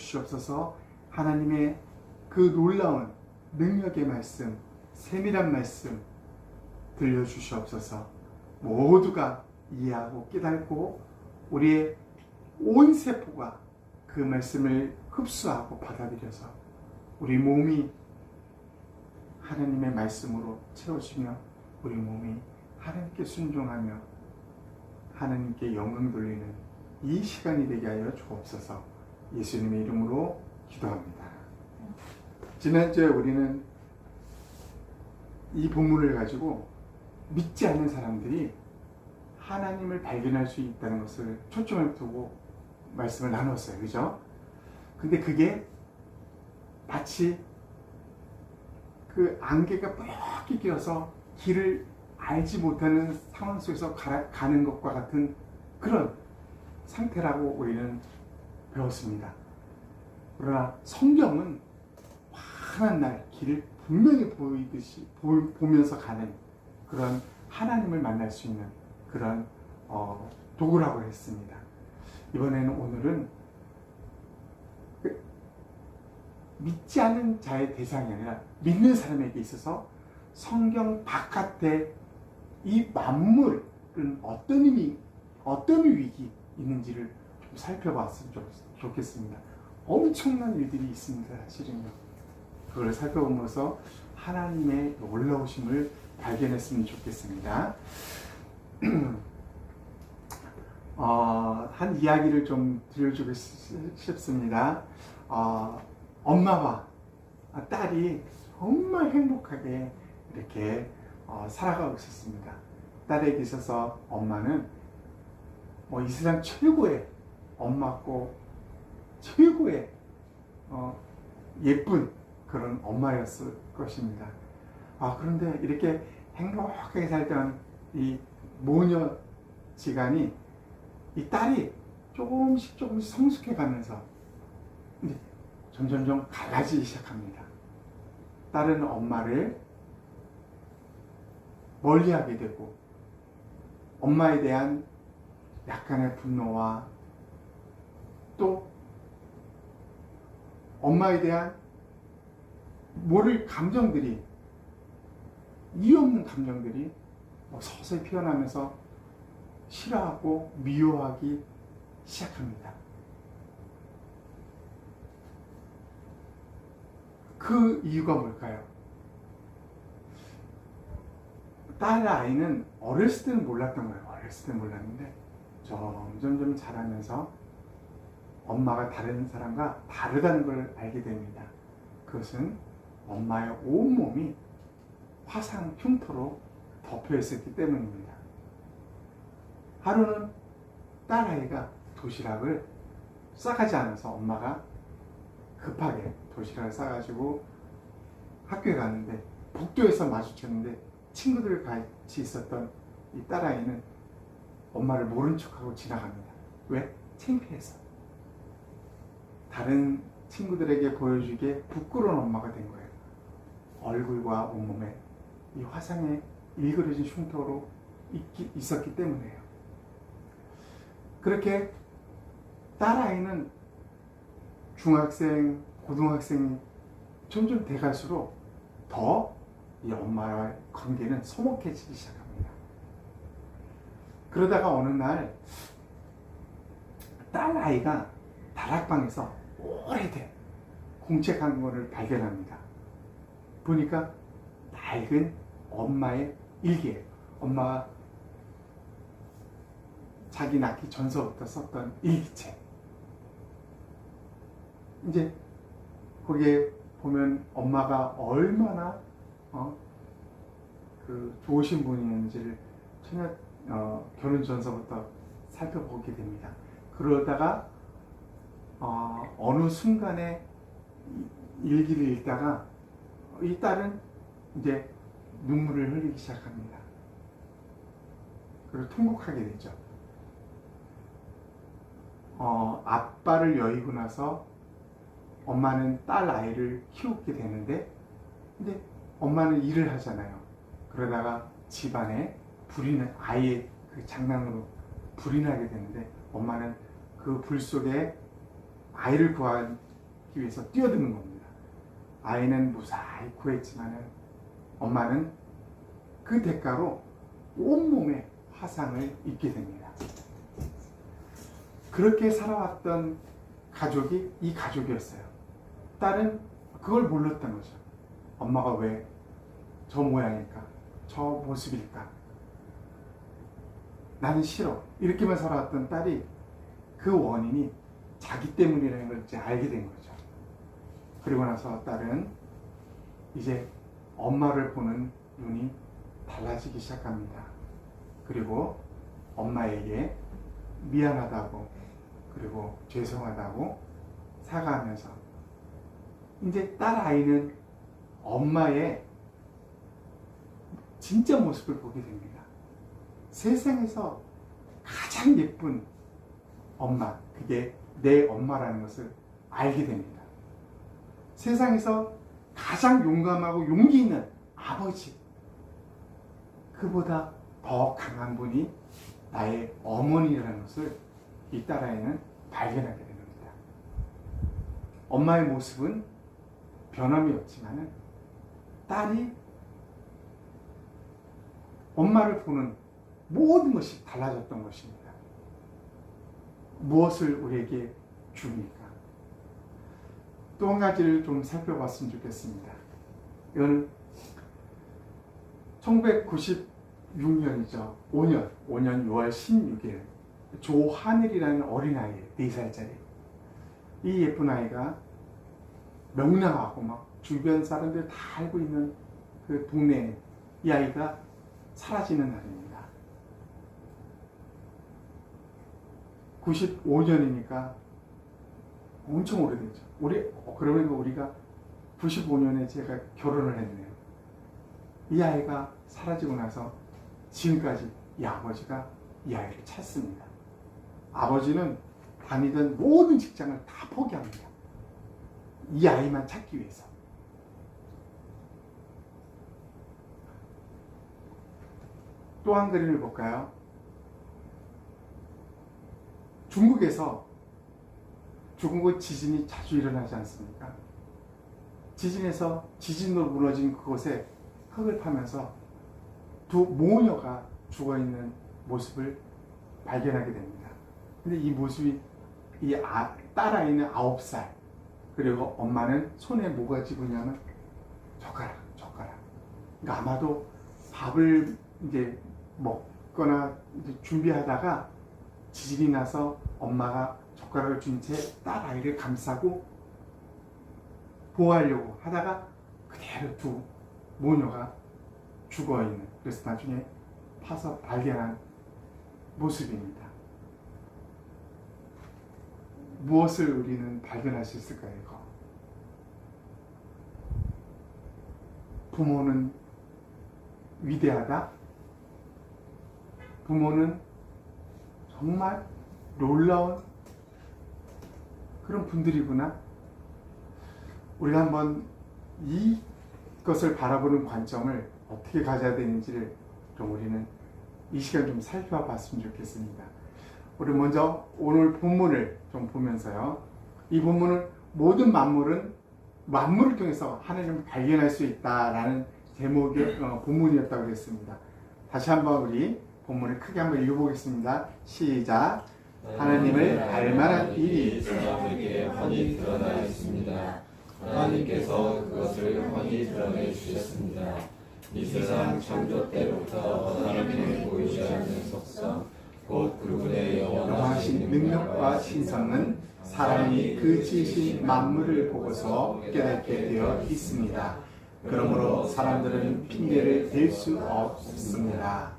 주시옵소서. 하나님의 그 놀라운 능력의 말씀, 세밀한 말씀 들려주시옵소서. 모두가 이해하고 깨닫고 우리의 온 세포가 그 말씀을 흡수하고 받아들여서 우리 몸이 하나님의 말씀으로 채워지며 우리 몸이 하나님께 순종하며 하나님께 영광 돌리는 이 시간이 되게 하여 주옵소서. 예수님의 이름으로 기도합니다. 지난주에 우리는 이 본문을 가지고 믿지 않는 사람들이 하나님을 발견할 수 있다는 것을 초점을 두고 말씀을 나눴어요. 그죠? 근데 그게 마치 그 안개가 뿌옇게 끼어서 길을 알지 못하는 상황 속에서 가는 것과 같은 그런 상태라고 우리는 배웠습니다. 그러나 성경은 환한 날 길을 분명히 보면서 가는 그런 하나님을 만날 수 있는 그런 도구라고 했습니다. 이번에는 오늘은 믿지 않는 자의 대상이 아니라 믿는 사람에게 있어서 성경 바깥에 이 만물은 어떤 의미, 어떤 위기 있는지를 좀 살펴봤으면 좋겠습니다. 엄청난 일들이 있습니다. 사실은요. 그걸 살펴보면서 하나님의 놀라우심을 발견했으면 좋겠습니다. 한 이야기를 좀 들려주고 싶습니다. 엄마와 딸이 정말 행복하게 이렇게 살아가고 있었습니다. 딸에게 있어서 엄마는 이 세상 최고의 엄마고 최고의 예쁜 그런 엄마였을 것입니다. 그런데 이렇게 행복하게 살던 이 모녀 지간이 이 딸이 조금씩 성숙해 가면서 이제 점점점 갈라지기 시작합니다. 딸은 엄마를 멀리하게 되고 엄마에 대한 약간의 분노와 또 엄마에 대한 모를 감정들이 이유 없는 감정들이 서서히 피어나면서 싫어하고 미워하기 시작합니다. 그 이유가 뭘까요? 딸 아이는 어렸을 때는 몰랐던 거예요. 어렸을 때는 몰랐는데 점점 자라면서 엄마가 다른 사람과 다르다는 걸 알게 됩니다. 그것은 엄마의 온몸이 화상 흉터로 덮여 있었기 때문입니다. 하루는 딸아이가 도시락을 싸가지 않아서 엄마가 급하게 도시락을 싸가지고 학교에 갔는데 복도에서 마주쳤는데 친구들 같이 있었던 이 딸아이는 엄마를 모른 척하고 지나갑니다. 왜? 창피해서. 다른 친구들에게 보여주기에 부끄러운 엄마가 된 거예요. 얼굴과 온몸에 이 화상에 일그러진 흉터로 있었기 때문이에요. 그렇게 딸아이는 중학생, 고등학생이 점점 돼갈수록 더 이 엄마와의 관계는 서먹해지기 시작합니다. 그러다가 어느 날 딸아이가 다락방에서 오래된 공책한 거를 발견합니다. 보니까 낡은 엄마의 일기예요. 엄마가 자기 낳기 전서부터 썼던 일기책. 이제 거기에 보면 엄마가 얼마나 좋으신 분이었는지를 결혼 전서부터 살펴보게 됩니다. 그러다가 어느 순간에 일기를 읽다가 이 딸은 이제 눈물을 흘리기 시작합니다. 그리고 통곡하게 되죠. 아빠를 여의고 나서 엄마는 딸 아이를 키우게 되는데, 근데 엄마는 일을 하잖아요. 그러다가 집안에 아이의 그 장난으로 불이 나게 되는데, 엄마는 그 불 속에 아이를 구한 찾기 위해서 뛰어드는 겁니다. 아이는 무사히 구했지만은 엄마는 그 대가로 온몸에 화상을 입게 됩니다. 그렇게 살아왔던 가족이 이 가족이었어요. 딸은 그걸 몰랐던 거죠. 엄마가 왜 저 모양일까? 저 모습일까? 나는 싫어. 이렇게만 살아왔던 딸이 그 원인이 자기 때문이라는 걸 이제 알게 된 거죠. 그리고 나서 딸은 이제 엄마를 보는 눈이 달라지기 시작합니다. 그리고 엄마에게 미안하다고 그리고 죄송하다고 사과하면서 이제 딸 아이는 엄마의 진짜 모습을 보게 됩니다. 세상에서 가장 예쁜 엄마, 그게 내 엄마라는 것을 알게 됩니다. 세상에서 가장 용감하고 용기 있는 아버지, 그보다 더 강한 분이 나의 어머니라는 것을 이 딸아이는 발견하게 됩니다. 엄마의 모습은 변함이 없지만 딸이 엄마를 보는 모든 것이 달라졌던 것입니다. 무엇을 우리에게 줍니까? 또 한 가지를 좀 살펴봤으면 좋겠습니다. 이건 1996년이죠. 5년 6월 16일 조하늘이라는 어린아이예요. 4살짜리. 이 예쁜 아이가 명랑하고 막 주변 사람들 다 알고 있는 그 동네에 이 아이가 사라지는 날입니다. 95년이니까 엄청 오래됐죠. 그러면 우리가 95년에 제가 결혼을 했네요. 이 아이가 사라지고 나서 지금까지 이 아버지가 이 아이를 찾습니다. 아버지는 다니던 모든 직장을 다 포기합니다. 이 아이만 찾기 위해서. 또 한 그림을 볼까요? 중국에서 중국은 지진이 자주 일어나지 않습니까? 지진으로 무너진 그곳에 흙을 파면서 두 모녀가 죽어있는 모습을 발견하게 됩니다. 근데 이 모습이 딸아이는 9살, 그리고 엄마는 손에 뭐가 쥐고 있냐면 젓가락. 그러니까 아마도 밥을 이제 먹거나 이제 준비하다가 지진이 나서 엄마가 젓가락을 준 채 딸 아이를 감싸고 보호하려고 하다가 그대로 두 모녀가 죽어있는, 그래서 나중에 파서 발견한 모습입니다. 무엇을 우리는 발견할 수 있을까요? 이거? 부모는 위대하다? 부모는 정말 놀라운 그런 분들이구나. 우리가 한번 이것을 바라보는 관점을 어떻게 가져야 되는지를 좀 우리는 이 시간 좀 살펴봤으면 좋겠습니다. 우리 먼저 오늘 본문을 좀 보면서요. 이 본문은 모든 만물을 통해서 하나님을 발견할 수 있다라는 제목의 본문이었다고 했습니다. 다시 한번 우리 본문을 크게 한번 읽어보겠습니다. 시작. 하나님을 알만한 일이 사람에게 훤히 드러나 있습니다. 하나님께서 그것을 훤히 드러내 주셨습니다. 이 세상 창조 때부터 하나님의 보이지 않는 속성, 곧 그분의 영원하신 능력과 신성은 사람이 그 지으신 만물을 보고서 깨닫게 되어 있습니다. 그러므로 사람들은 핑계를 댈 수 없습니다.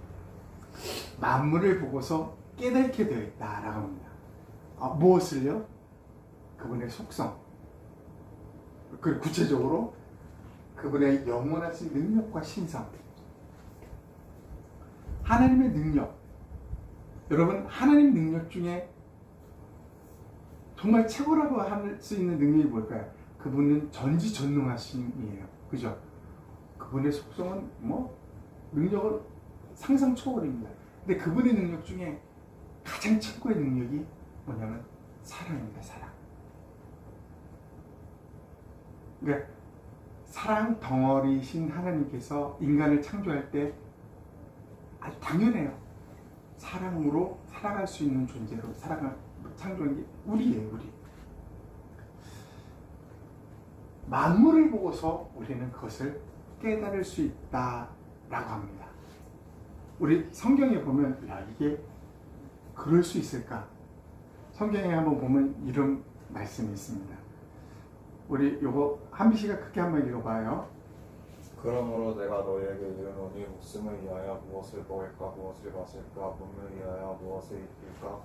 만물을 보고서 깨닫게 되어 있다라고 합니다. 무엇을요? 그분의 속성. 그 구체적으로 그분의 영원하신 능력과 신성. 하나님의 능력. 여러분, 하나님 능력 중에 정말 최고라고 할 수 있는 능력이 뭘까요? 그분은 전지전능하심이에요. 그죠? 그분의 속성은 능력은 상상 초월입니다. 근데 그분의 능력 중에 가장 최고의 능력이 뭐냐면 사랑입니다. 사랑. 그러니까 사랑 덩어리신 하나님께서 인간을 창조할 때 당연해요. 사랑으로 살아갈 수 있는 존재로 창조한 게 우리예요, 우리. 만물을 보고서 우리는 그것을 깨달을 수 있다라고 합니다. 우리 성경에 보면 이게 그럴 수 있을까? 성경에 한번 보면 이런 말씀이 있습니다. 우리 요거 한비 씨가 크게 한번 읽어봐요. 그러므로 내가 너희에게 이르노니 목숨을 위하여 무엇을 먹을까 무엇을 마실까 몸을 위하여 무엇을 입힐까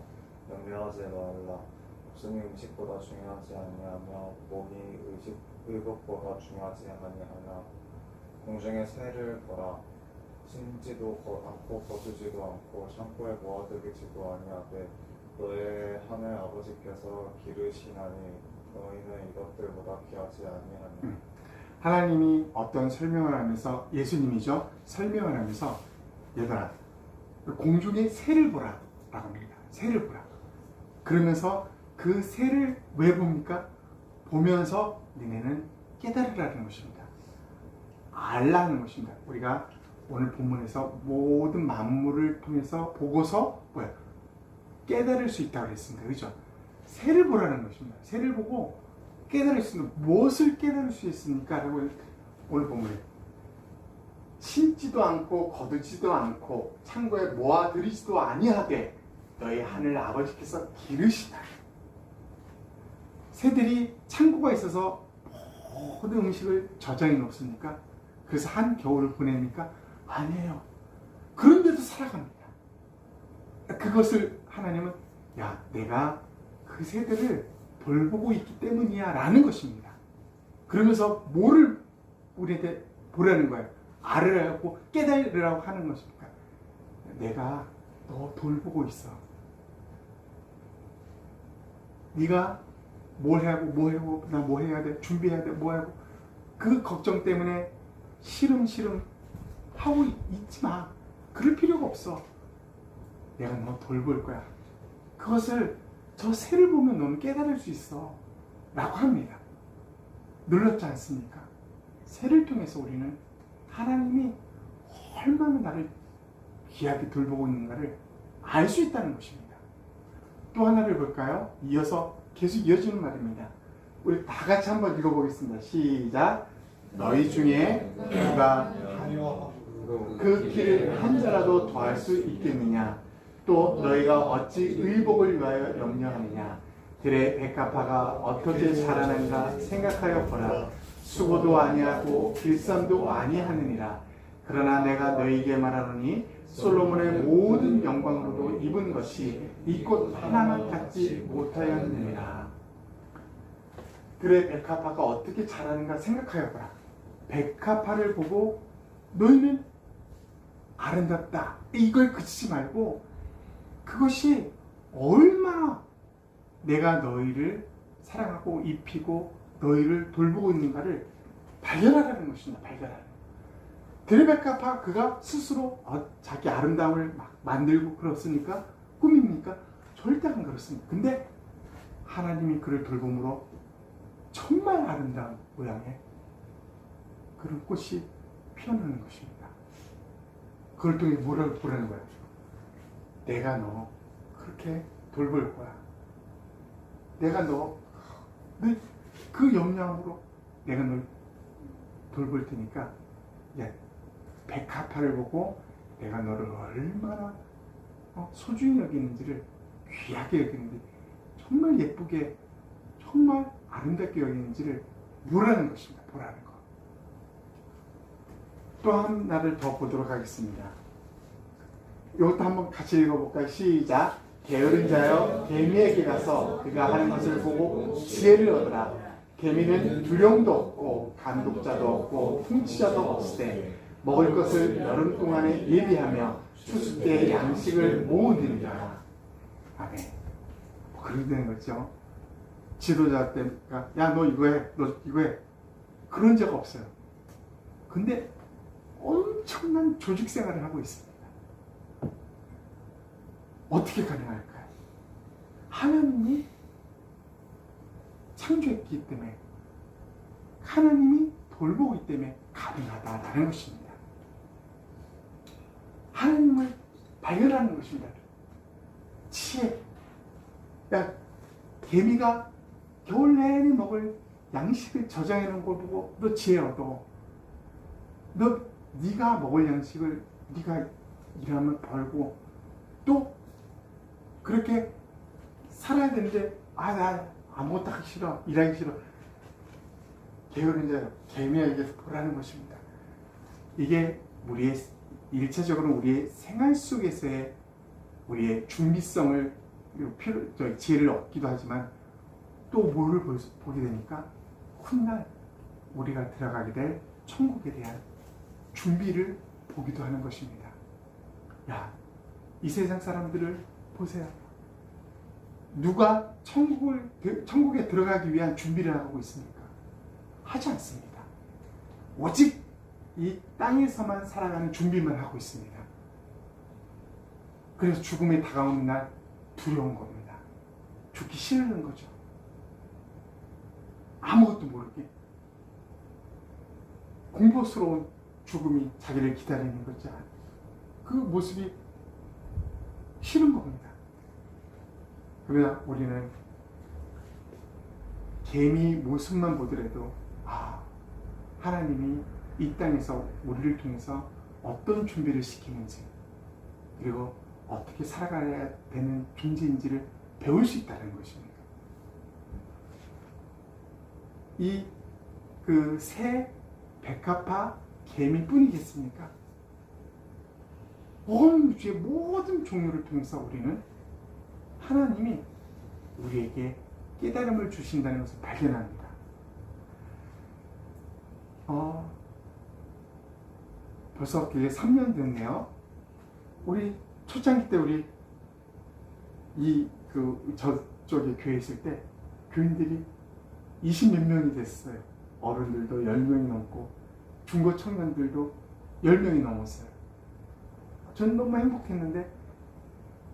염려하지 말라. 목숨이 음식보다 중요하지 아니하며 몸이 의복보다 중요하지 아니하냐. 공중의 새를 보라. 심지도 않고 거두지도 않고 창고에 모아두기지도 아니하되 너의 하늘 아버지께서 기르시나니 너희는 이것들보다 귀하지 아니하냐. 하나님이 어떤 설명을 하면서, 예수님이죠, 설명을 하면서 얘들아 공중의 새를 보라 라고 합니다. 새를 보라. 그러면서 그 새를 왜 봅니까? 보면서 니네는 깨달으라는 것입니다. 알라는 것입니다. 우리가 오늘 본문에서 모든 만물을 통해서 보고서 깨달을 수 있다고 했습니다. 그죠? 새를 보라는 것입니다. 새를 보고 깨달을 수 있는, 무엇을 깨달을 수 있습니까? 라고 오늘 본문에 심지도 않고 거두지도 않고 창고에 모아들이지도 아니하되 너희 하늘 아버지께서 기르시다. 새들이 창고가 있어서 모든 음식을 저장해 놓습니까? 그래서 한 겨울을 보냅니까? 아니에요. 그런데도 살아갑니다. 그것을 하나님은 내가 그 새들을 돌보고 있기 때문이야 라는 것입니다. 그러면서 뭐를 우리한테 보라는 거예요? 알으라고 깨달으라고 하는 것입니까? 내가 너 돌보고 있어. 네가 뭘 하고 나 뭐 해야 돼? 준비해야 돼? 뭐 하고 그 걱정 때문에 시름 하고 있지 마. 그럴 필요가 없어. 내가 너 돌볼 거야. 그것을 저 새를 보면 너는 깨달을 수 있어 라고 합니다. 놀랍지 않습니까? 새를 통해서 우리는 하나님이 얼마나 나를 귀하게 돌보고 있는가를 알 수 있다는 것입니다. 또 하나를 볼까요? 이어서 계속 이어지는 말입니다. 우리 다 같이 한번 읽어보겠습니다. 시작. 너희 중에 누가 그 길을 한 자라도 더할 수 있겠느냐? 또 너희가 어찌 의복을 위하여 염려하느냐? 들의 백합화가 어떻게 자라는가 생각하여 보라. 수고도 아니하고 길쌈도 아니하느니라. 그러나 내가 너희에게 말하노니 솔로몬의 모든 영광으로도 입은 것이 이 꽃 하나만 갖지 못하였느니라. 들의 백합화가 어떻게 자라는가 생각하여 보라. 백합화를 보고 너희는 아름답다 이걸 그치지 말고 그것이 얼마나 내가 너희를 사랑하고 입히고 너희를 돌보고 있는가를 발견하라는 것입니다. 발견하는. 들의 백합화 그가 스스로 자기 아름다움을 막 만들고 그렇습니까? 꿈입니까? 절대 안 그렇습니다. 근데 하나님이 그를 돌봄으로 정말 아름다운 모양의 그런 꽃이 피어나는 것입니다. 그걸 통해 뭐라고 보라는 거야? 내가 너 그렇게 돌볼 거야. 내가 너 그 염려함으로 내가 널 돌볼 테니까 백합화를 보고 내가 너를 얼마나 소중히 여기는지를 귀하게 여기는지 정말 예쁘게 정말 아름답게 여기는지를 보라는 것입니다. 보라는 것. 또 하나를 더 보도록 하겠습니다. 이것도 한번 같이 읽어볼까요? 시작. 게으른 자여 개미에게 가서 그가 하는 것을 보고 지혜를 얻으라. 개미는 두령도 없고 감독자도 없고 통치자도 없으되 먹을 것을 여름 동안에 예비하며 추수 때 양식을 모으느니라. 아멘. 그렇게 되는 거죠. 지도자 때니까 너 이거 해, 너 이거 해. 그런 적 없어요. 근데 엄청난 조직 생활을 하고 있습니다. 어떻게 가능할까요? 하나님이 창조했기 때문에 하나님이 돌보기 때문에 가능하다라는 것입니다. 하나님을 발견하는 것입니다. 지혜. 야, 개미가 겨울 내내 먹을 양식을 저장해 놓은 걸 보고 너 지혜 얻어. 네가 먹을 양식을 네가 일하면 벌고 또 그렇게 살아야 되는데 나 아무것도 하기 싫어. 일하기 싫어. 게으른 자요. 개미에게 보라는 것입니다. 이게 우리의 일차적으로 우리의 생활 속에서의 우리의 준비성을 지혜를 얻기도 하지만 또 뭐를 보게 되니까 훗날 우리가 들어가게 될 천국에 대한 준비를 보기도 하는 것입니다. 야, 이 세상 사람들을 보세요. 누가 천국에 들어가기 위한 준비를 하고 있습니까? 하지 않습니다. 오직 이 땅에서만 살아가는 준비만 하고 있습니다. 그래서 죽음에 다가오는 날 두려운 겁니다. 죽기 싫은 거죠. 아무것도 모르게 공포스러운 죽음이 자기를 기다리는 거죠. 그 모습이 싫은 겁니다. 그러나 우리는 개미 모습만 보더라도 하나님이 이 땅에서 우리를 통해서 어떤 준비를 시키는지 그리고 어떻게 살아가야 되는 존재인지를 배울 수 있다는 것입니다. 이 새, 백합화, 개미뿐이겠습니까? 온 우주의 모든 종류를 통해서 우리는 하나님이 우리에게 깨달음을 주신다는 것을 발견합니다. 벌써 그게 3년 됐네요. 우리 초창기 때 우리 저쪽에 교회 있을 때 교인들이 20몇 명이 됐어요. 어른들도 10명이 넘고 중고 청년들도 10명이 넘었어요. 저는 너무 행복했는데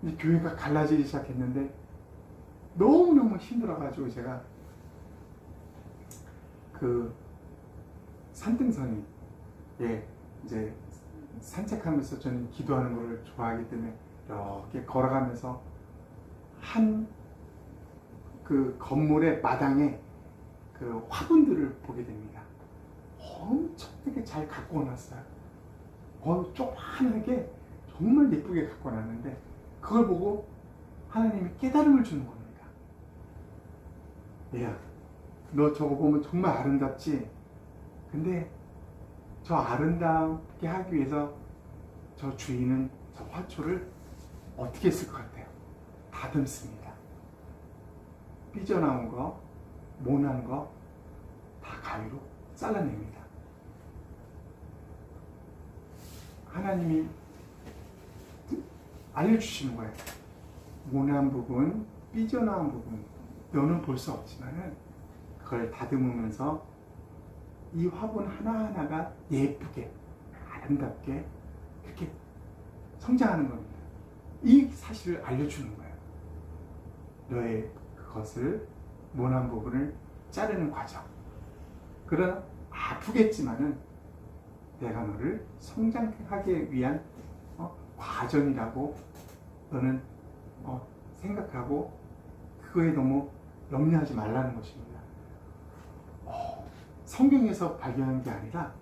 이 교회가 갈라지기 시작했는데 너무너무 힘들어가지고 제가 그 산등성이 이제 산책하면서 저는 기도하는 걸 좋아하기 때문에 이렇게 걸어가면서 한 그 건물의 마당에 그 화분들을 보게 됩니다. 엄청 되게 잘 갖고 놨어요. 조그만하게 정말 예쁘게 갖고 놨는데 그걸 보고 하나님이 깨달음을 주는 겁니다. 야, 너 저거 보면 정말 아름답지? 근데 저 아름답게 하기 위해서 저 주인은 저 화초를 어떻게 했을 것 같아요? 다듬습니다. 삐져나온 거, 모난 거 다 가위로 잘라냅니다. 하나님이 알려주시는 거예요. 모난 부분, 삐져나온 부분 너는 볼 수 없지만은 그걸 다듬으면서 이 화분 하나하나가 예쁘게 아름답게 그렇게 성장하는 겁니다. 이 사실을 알려주는 거예요. 너의 그것을 모난 부분을 자르는 과정. 그러나 아프겠지만은 내가 너를 성장하게 위한 과정이라고 너는 생각하고 그거에 너무 염려하지 말라는 것입니다. 성경에서 발견한 게 아니라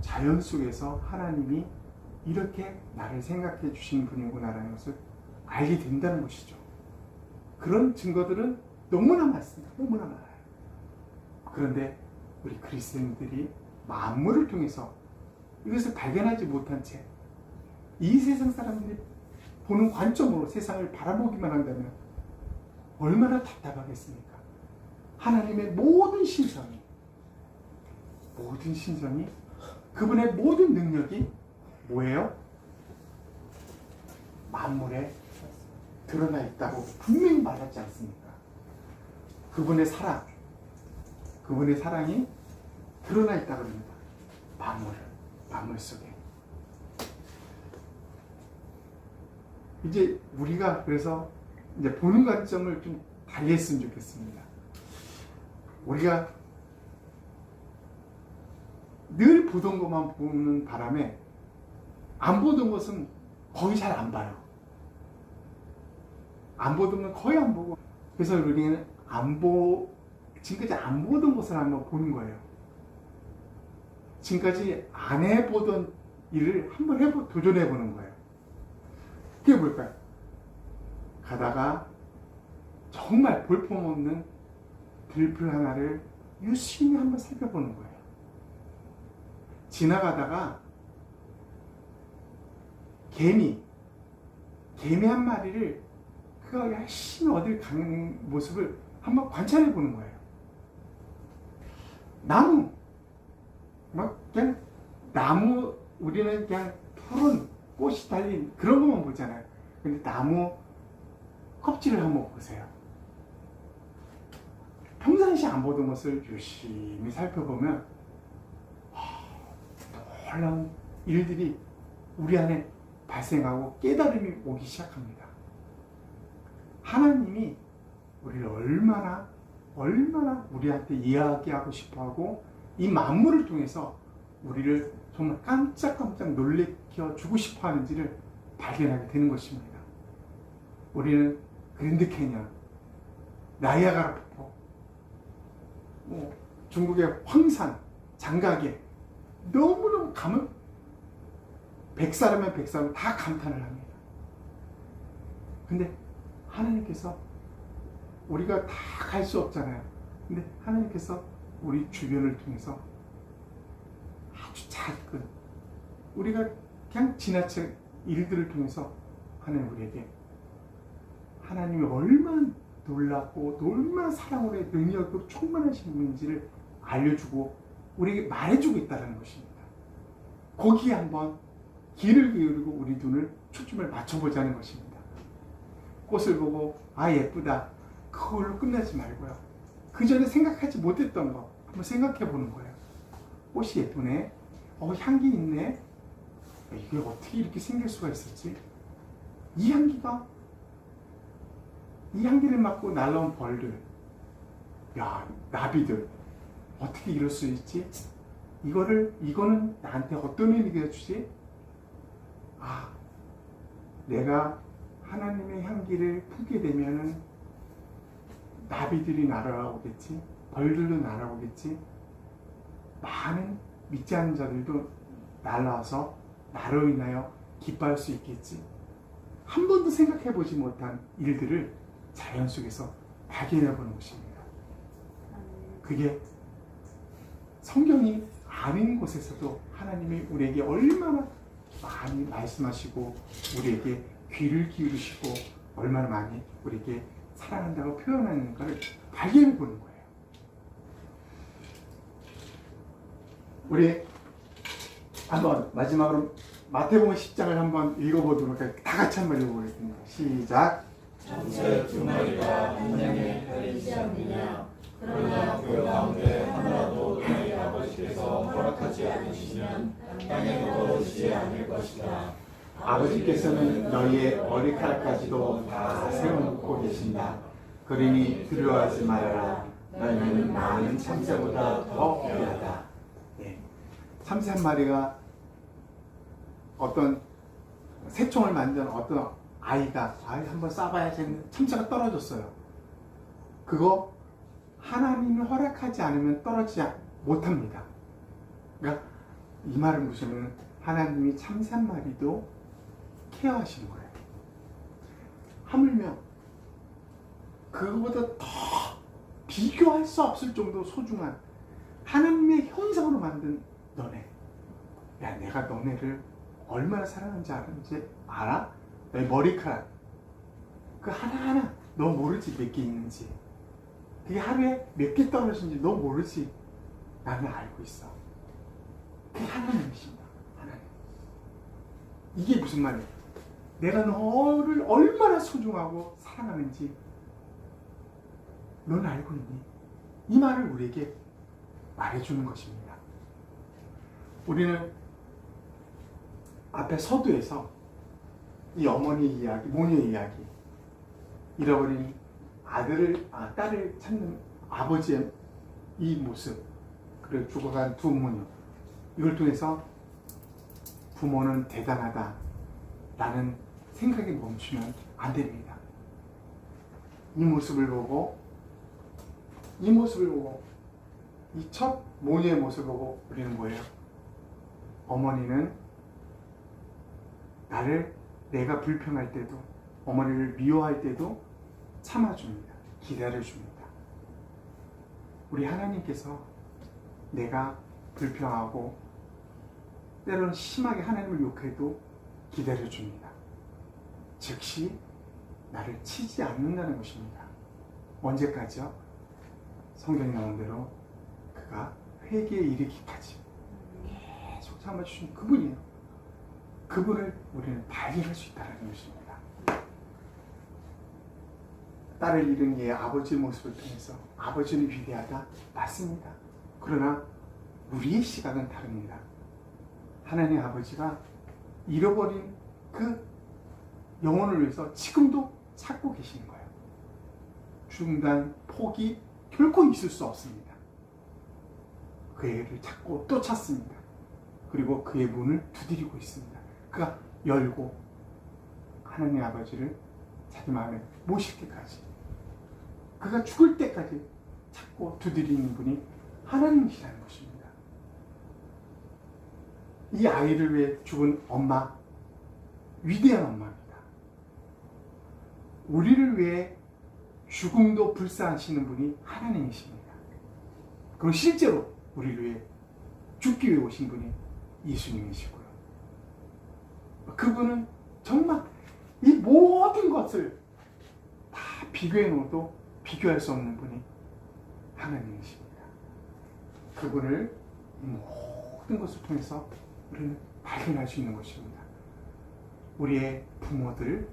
자연 속에서 하나님이 이렇게 나를 생각해 주신 분이구나라는 것을 알게 된다는 것이죠. 그런 증거들은 너무나 많습니다. 너무나 많아요. 그런데 우리 그리스도인들이 만물을 통해서 이것을 발견하지 못한 채 이 세상 사람들이 보는 관점으로 세상을 바라보기만 한다면 얼마나 답답하겠습니까? 하나님의 모든 신성이 그분의 모든 능력이 뭐예요? 만물에 드러나 있다고 분명히 말하지 않습니까? 그분의 사랑이 드러나 있다고 합니다. 만물 속에. 이제 우리가 그래서 이제 보는 관점을 좀 달리 했으면 좋겠습니다. 우리가 늘 보던 것만 보는 바람에 안 보던 것은 거의 잘 안 봐요. 안 보던 건 거의 안 보고, 그래서 우리는 지금까지 안 보던 것을 한번 보는 거예요. 지금까지 안 해보던 일을 한번 도전해보는 거예요. 그게 뭘까요? 가다가 정말 볼품없는 들풀 하나를 유심히 한번 살펴보는 거예요. 지나가다가 개미 한 마리를 그가 열심히 어딜 가는 모습을 한번 관찰해 보는 거예요. 나무, 그냥 나무, 우리는 그냥 푸른 꽃이 달린 그런 것만 보잖아요. 근데 나무 껍질을 한번 보세요. 평상시 안 보던 것을 유심히 살펴보면 놀라운 일들이 우리 안에 발생하고 깨달음이 오기 시작합니다. 하나님이 우리를 얼마나 우리한테 이야기하고 싶어하고 이 만물을 통해서 우리를 정말 깜짝깜짝 놀래켜 주고 싶어 하는지를 발견하게 되는 것입니다. 우리는 그랜드 캐년, 나이아가라 폭포, 중국의 황산, 장가게 너무너무 가면 100사람이면 100사람 다 감탄을 합니다. 근데 하나님께서 우리가 다 갈 수 없잖아요. 근데 하나님께서 우리 주변을 통해서 아주 작은 우리가 그냥 지나칠 일들을 통해서 하나님 우리에게 하나님이 얼마나 놀랍고 얼마나 사랑으로 능력으로 충만하신 분인지를 알려주고 우리에게 말해주고 있다는 것입니다. 거기에 한번 귀를 기울이고 우리 눈을 초점을 맞춰보자는 것입니다. 꽃을 보고 예쁘다 그걸로 끝내지 말고요. 그 전에 생각하지 못했던 거 한번 생각해 보는 거예요. 꽃이 예쁘네, 향기 있네, 이게 어떻게 이렇게 생길 수가 있었지? 이 향기를 맡고 날라온 벌들, 나비들 어떻게 이럴 수 있지? 이거는 나한테 어떤 의미가 주지? 내가 하나님의 향기를 품게 되면은 나비들이 날아오겠지, 벌들도 날아오겠지, 많은 믿지 않는 자들도 날아와서 나로 인하여 기뻐할 수 있겠지. 한 번도 생각해 보지 못한 일들을 자연 속에서 발견해 보는 것입니다. 그게 성경이 아닌 곳에서도 하나님이 우리에게 얼마나 많이 말씀하시고 우리에게 귀를 기울이시고 얼마나 많이 우리에게 사랑한다고 표현하는가를 발견해 보는 거예요. 우리 한번 마지막으로 마태복음 10장을 한번 읽어보도록 할게요. 다 같이 한번 읽어보겠습니다. 시작. 전체 두 마리가 한 양에 달리지 않느냐? 그러나 그 가운데 하나라도 너희 아버지께서 허락하지 않으시면 땅에 떨어지지 않을 것이다. 아버지께서는 너희의 머리카락까지도 다 세워놓고 계신다. 그러니 두려워하지 말아라. 너희는 많은 참새보다 더 귀하다. 참새 한 마리가 어떤 새총을 만든 어떤 아이가 한번 쏴봐야지 했는데 참새가 떨어졌어요. 그거 하나님이 허락하지 않으면 떨어지지 못합니다. 그러니까 이 말은 무슨 하나님이 참새 한 마리도 케어하시는 거예요. 하물며 그거보다 더 비교할 수 없을 정도 소중한 하나님의 형상으로 만든 너네. 내가 너네를 얼마나 사랑하는지 알아? 너의 머리카락 그 하나하나 너 모르지 몇 개 있는지, 그게 하루에 몇 개 떨어지는지 너 모르지. 나는 알고 있어. 그게 하나님이십니다. 하나님. 이게 무슨 말이에요? 내가 너를 얼마나 소중하고 사랑하는지 넌 알고 있니? 이 말을 우리에게 말해주는 것입니다. 우리는 앞에 서두에서 이 어머니 이야기, 모녀 이야기, 잃어버린 딸을 찾는 아버지의 이 모습, 그리고 죽어간 두 모녀, 이걸 통해서 부모는 대단하다 라는 생각이 멈추면 안 됩니다. 이 모습을 보고 이 첫 모녀의 모습을 보고 우리는 뭐예요? 어머니는 내가 불평할 때도, 어머니를 미워할 때도 참아줍니다. 기다려줍니다. 우리 하나님께서 내가 불평하고 때로는 심하게 하나님을 욕해도 기다려줍니다. 즉시 나를 치지 않는다는 것입니다. 언제까지요? 성경에 나온 대로 그가 회개에 이르기까지 계속 참아주신 그분이에요. 그분을 우리는 발견할 수 있다는 것입니다. 딸을 잃은 얘 아버지의 모습을 통해서 아버지는 위대하다? 맞습니다. 그러나 우리의 시각은 다릅니다. 하나님 아버지가 잃어버린 그 영혼을 위해서 지금도 찾고 계시는 거예요. 중단, 포기 결코 있을 수 없습니다. 그 애를 찾고 또 찾습니다. 그리고 그의 문을 두드리고 있습니다. 그가 열고 하나님 아버지를 자기 마음에 모실 때까지, 그가 죽을 때까지 찾고 두드리는 분이 하나님이시라는 것입니다. 이 아이를 위해 죽은 엄마, 위대한 엄마입니다. 우리를 위해 죽음도 불사하시는 분이 하나님이십니다. 그리고 실제로 우리를 위해 죽기 위해 오신 분이 예수님이시고요. 그분은 정말 이 모든 것을 다 비교해 놓아도 비교할 수 없는 분이 하나님이십니다. 그분을 이 모든 것을 통해서 우리는 발견할 수 있는 것입니다. 우리의 부모들,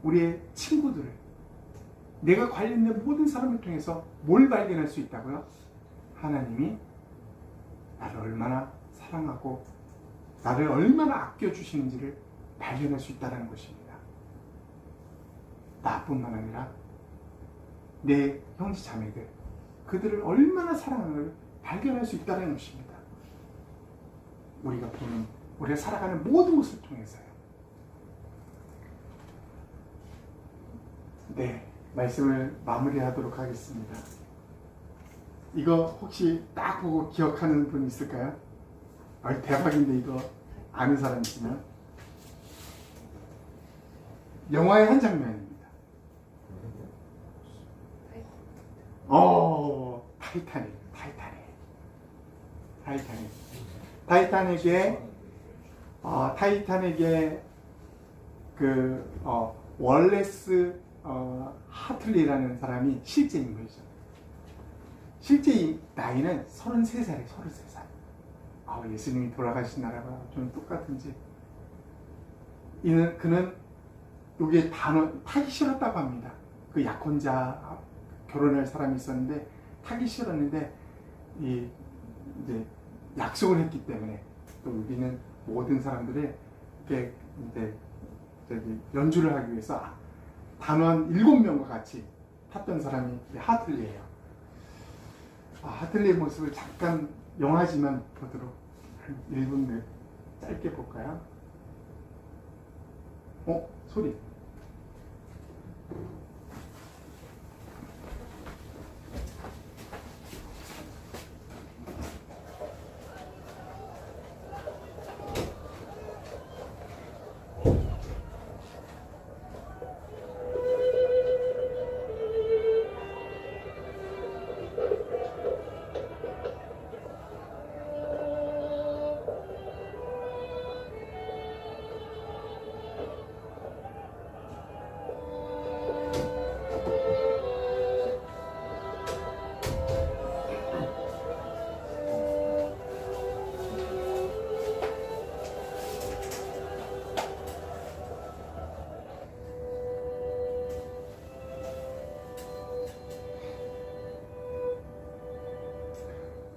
우리의 친구들을, 내가 관련된 모든 사람을 통해서 뭘 발견할 수 있다고요? 하나님이 나를 얼마나 사랑하고 나를 얼마나 아껴주시는지를 발견할 수 있다는 것입니다. 나뿐만 아니라 내 형제 자매들, 그들을 얼마나 사랑하는지를 발견할 수 있다는 것입니다. 우리가 살아가는 모든 것을 통해서요. 네, 말씀을 마무리하도록 하겠습니다. 이거 혹시 딱 보고 기억하는 분 있을까요? 대박인데 이거 아는 사람 있으면. 영화의 한 장면입니다. 타이타닉의 월레스 하틀리라는 사람이 실제 인물이죠. 실제 나이는 33살이에요. 33살. 예수님이 돌아가신 나라가 좀 똑같은지. 그는 여기에 타기 싫었다고 합니다. 그 약혼자 결혼할 사람이 있었는데 타기 싫었는데 이제 약속을 했기 때문에 또 여기는 모든 사람들이 이렇게 이제 연주를 하기 위해서 단원 7명과 같이 탔던 사람이 하틀리예요. 하틀리의 모습을 잠깐 영화지만 보도록 한 1분 짧게 볼까요? 소리.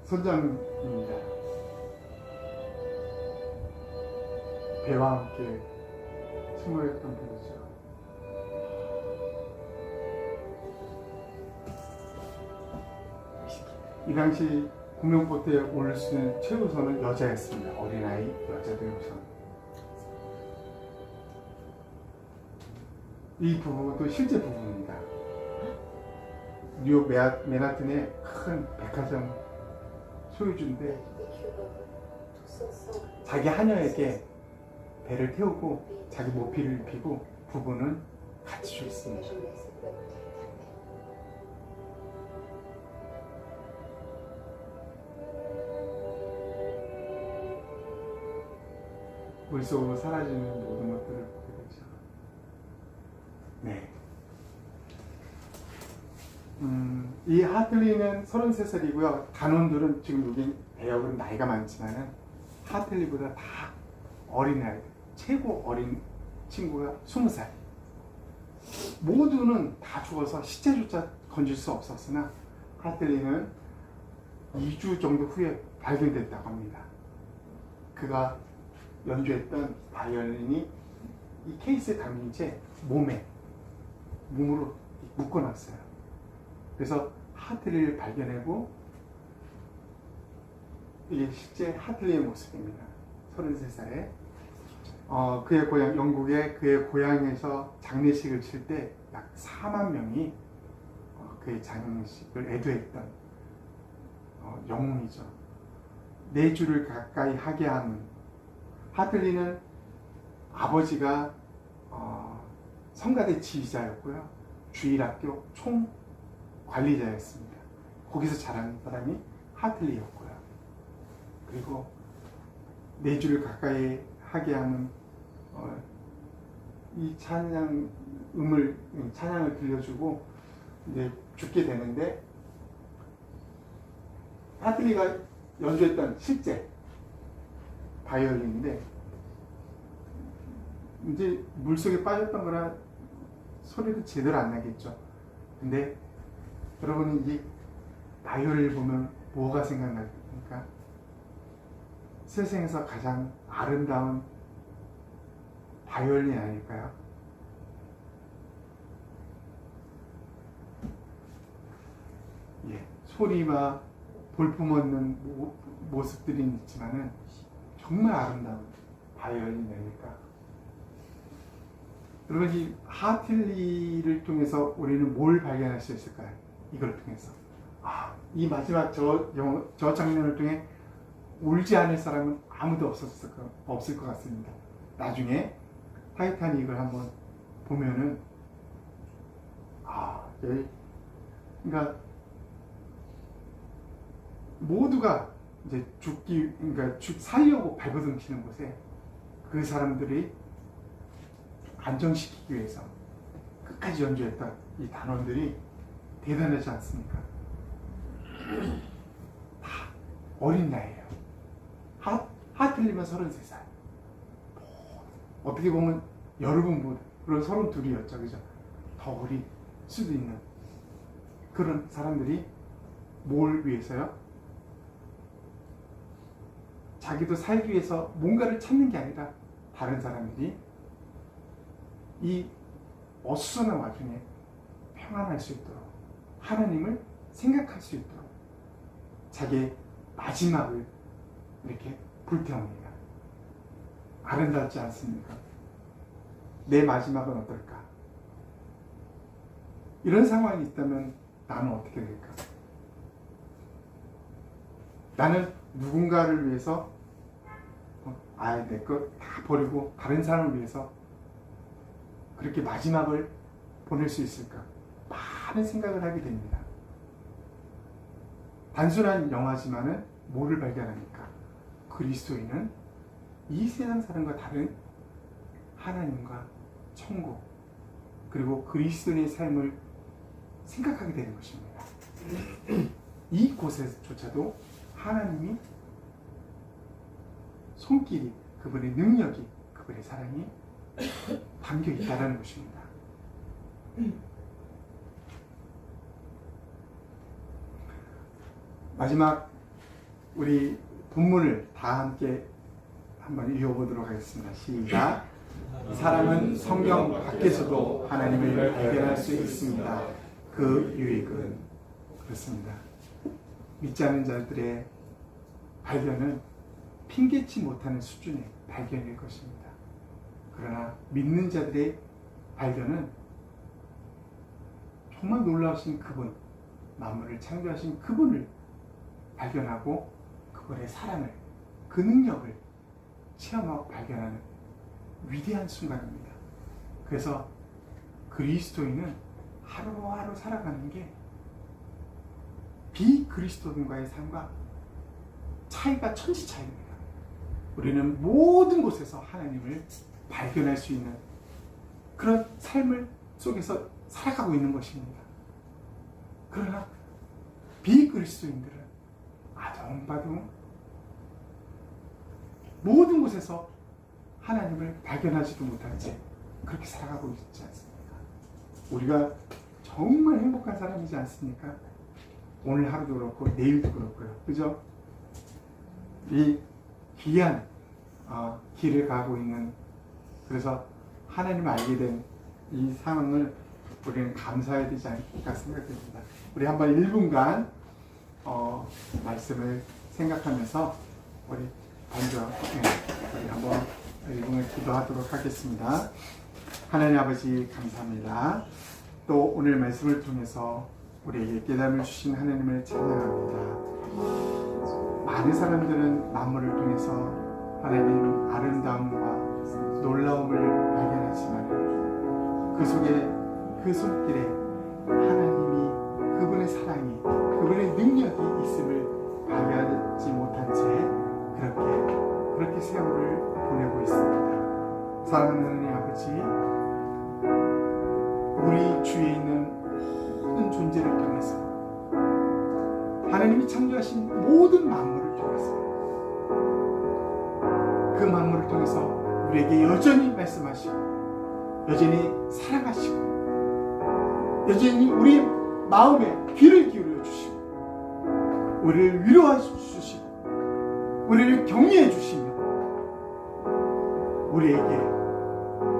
선장입니다. 배와 함께 승무했던 분이죠. 이 당시 구명보트에 오를 수 있는 최우선은 여자였습니다. 어린아이 여자들 우선. 이 부부도 실제 부부입니다. 뉴욕 맨하튼의 큰 백화점 소유주인데 자기 하녀에게 배를 태우고 자기 모피를 입히고 부부는 같이 죽습니다. 물속으로 사라지는 모든 것들을 보게 되죠. 네. 이 하틀리는 33살이고요. 단원들은 지금 여기 대역은 나이가 많지만은 하틀리보다 다 어린 아이, 최고 어린 친구가 20살. 모두는 다 죽어서 시체조차 건질 수 없었으나 하틀리는 2주 정도 후에 발견됐다고 합니다. 그가 연주했던 바이올린이 이 케이스에 담긴 채 몸으로 묶어놨어요. 그래서 하틀리를 발견하고 이게 실제 하틀리의 모습입니다. 33살에 그의 고향 영국의 그의 고향에서 장례식을 칠 때 약 4만 명이 그의 장례식을 애도했던 영웅이죠. 4주를 가까이 하게 하는 하틀리는 아버지가 성가대 지휘자였고요. 주일학교 총 관리자였습니다. 거기서 자란 사람이 하틀리였고요. 그리고 4주를 가까이 하게 하는 이 찬양을 들려주고 이제 죽게 되는데 하틀리가 연주했던 실제 바이올린인데 이제 물속에 빠졌던 거라 소리도 제대로 안 나겠죠. 근데 여러분은 이 바이올린을 보면 뭐가 생각나십니까? 세상에서 가장 아름다운 바이올린 아닐까요? 예, 소리와 볼품없는 모습들이 있지만은 정말 아름다운 바이올린 아닐까? 여러분, 이 하틀리를 통해서 우리는 뭘 발견할 수 있을까요? 이걸 통해서 이 마지막 저 장면을 통해 울지 않을 사람은 아무도 없을 것 같습니다. 나중에 타이타닉을 한번 보면은 그러니까 모두가 이제 살려고 발버둥 치는 곳에 그 사람들이 안정시키기 위해서 끝까지 연주했던 이 단원들이 대단하지 않습니까? 다 어린 나이에요. 하틀리면 33살. 어떻게 보면 여러분보다, 그런 32이었죠. 그죠? 더 어릴 수도 있는 그런 사람들이 뭘 위해서요? 자기도 살기 위해서 뭔가를 찾는 게 아니라 다른 사람들이 이 어수선한 와중에 평안할 수 있도록, 하나님을 생각할 수 있도록 자기의 마지막을 이렇게 불태웁니다. 아름답지 않습니까? 내 마지막은 어떨까? 이런 상황이 있다면 나는 어떻게 될까? 나는 누군가를 위해서 내 것 다 버리고 다른 사람을 위해서 그렇게 마지막을 보낼 수 있을까? 많은 생각을 하게 됩니다. 단순한 영화지만은 뭐를 발견하니까? 그리스도인은 이 세상 사람과 다른 하나님과 천국, 그리고 그리스도인의 삶을 생각하게 되는 것입니다. 이곳에조차도 하나님이 손길이, 그분의 능력이, 그분의 사랑이 담겨 있다는 것입니다. 마지막 우리 본문을 다 함께 한번 읽어보도록 하겠습니다. 시작. 사람은 성경 밖에서도 하나님을 발견할 수 있습니다. 그 유익은 그렇습니다. 믿지 않는 자들의 발견은 핑계치 못하는 수준의 발견일 것입니다. 그러나 믿는 자들의 발견은 정말 놀라우신 그분, 만물을 창조하신 그분을 발견하고 그분의 사랑을, 그 능력을 체험하고 발견하는 위대한 순간입니다. 그래서 그리스도인은 하루하루 살아가는 게 비그리스도인과의 삶과 차이가 천지 차이입니다. 우리는 모든 곳에서 하나님을 발견할 수 있는 그런 삶을 속에서 살아가고 있는 것입니다. 그러나 비그리스도인들은 아동바동 모든 곳에서 하나님을 발견하지도 못한 채 그렇게 살아가고 있지 않습니까? 우리가 정말 행복한 사람이지 않습니까? 오늘 하루도 그렇고 내일도 그렇고요. 그죠? 이 귀한 길을 가고 있는, 그래서 하나님을 알게 된 이 상황을 우리는 감사해야 되지 않을까 생각됩니다. 우리 한번 1분간 말씀을 생각하면서 우리 우리 한번 1분을 기도하도록 하겠습니다. 하나님 아버지 감사합니다. 또 오늘 말씀을 통해서 우리에게 깨달음을 주신 하나님을 찬양합니다. 많은 사람들은 만물을 통해서 하나님 아름다움과 놀라움을 발견하지만 그 속에, 그 손길에 하나님이, 그분의 사랑이, 그분의 능력이 있음을 발견하지 못한 채 그렇게 세월을 보내고 있습니다. 사랑하는 하나님 아버지, 우리 주위에 있는 모든 존재를 통해서, 하나님이 창조하신 모든 만물을 통해서, 그 만물을 통해서 우리에게 여전히 말씀하시고, 여전히 사랑하시고, 여전히 우리 마음에 귀를 기울여 주시고, 우리를 위로해 주시고, 우리를 격려해 주시며, 우리에게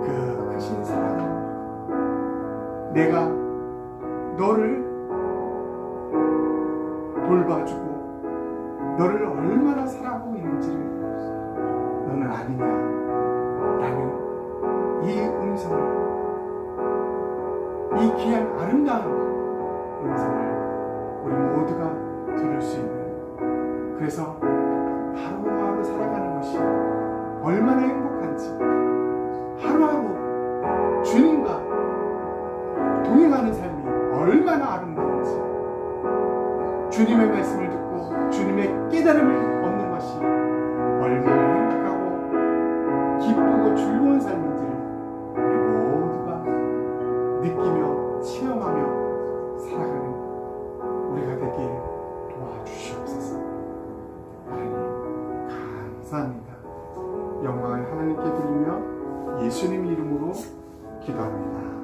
그 크신 사랑을, 내가 너를 돌봐주고 너를 얼마나 사랑하고 있는지를 너는 아느냐 라는 이 음성을, 이 귀한 아름다운 음성을 우리 모두가 들을 수 있는, 그래서 하루하루 살아가는 것이 얼마나 행복한지, 하루하루 주님과 동행하는 삶이 얼마나 아름다운지, 주님의 말씀을 듣고 주님의 깨달음을 얻는 것이 얼마나 행복하고 기쁘고 즐거운 삶인지를 우리 모두가 느끼며 체험하며 살아가는 우리가 되길 도와주시옵소서. 하나님 감사합니다. 영광을 하나님께 드리며 예수님 이름으로 기도합니다.